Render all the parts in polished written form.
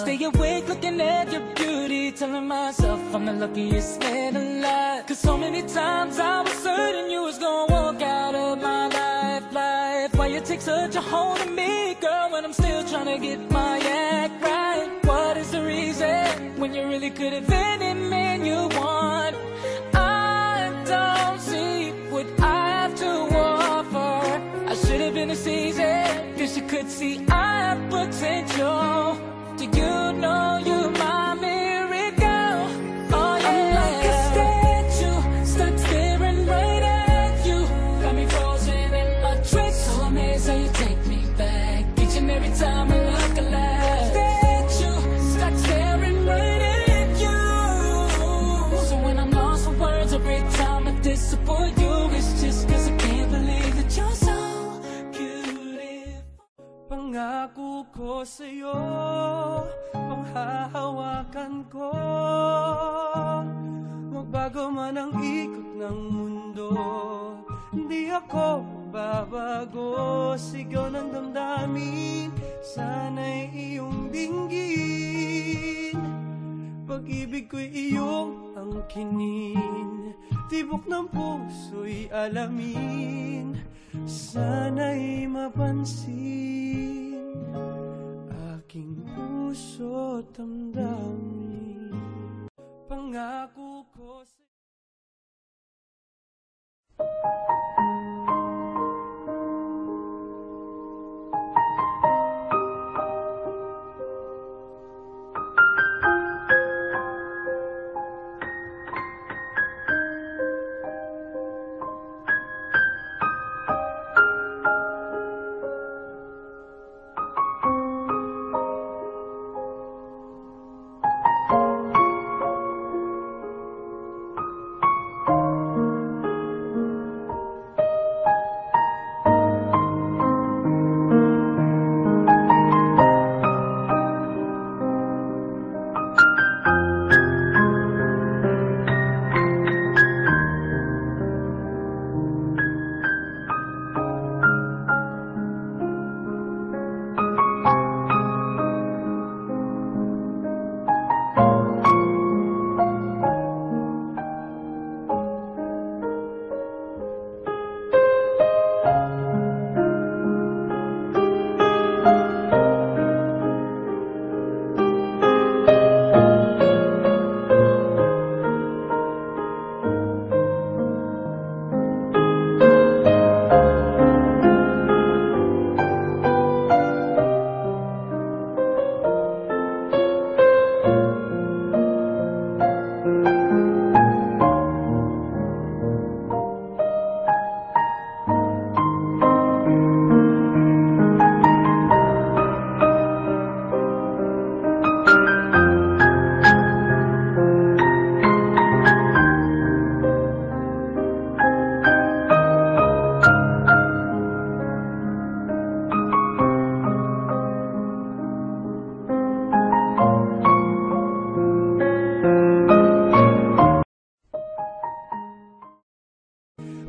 Stay awake looking at your beauty, telling myself I'm the luckiest man alive. Cause so many times I was certain you was gonna walk out of my life. Why you take such a hold of me, girl, when I'm still trying to get my act right? What is the reason when you really could have been any man you want? I don't see what I have to offer. I should have been a season, cause you could see I have potential. Do you know you're my miracle? Oh yeah. I'm like a statue, stuck staring right at you. Got me frozen in a trance. So amazed how you take me back each and every time I look alive. Statue, stuck staring right at you. So when I'm lost for words every time I disappoint you, it's just cause I can't believe that you're so beautiful. Pangako ko sa'yo, panghahawakan ko, magbago man ang ikot ng mundo, hindi ako babago. Sigaw ng damdamin, sana'y iyong dinggin. Pag-ibig ko'y iyong angkinin, tibok ng puso'y alamin, sana'y mapansin, aking puso't damdamin. Pangako ko sa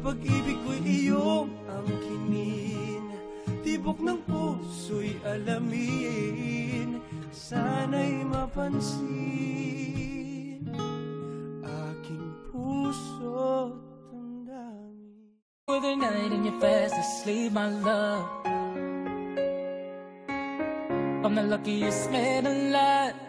pag-ibig ko'y iyong angkinin, tibok ng puso'y alamin, sana'y mapansin, aking puso't damdamin. For the night and you're fast asleep, my love, I'm the luckiest man alive.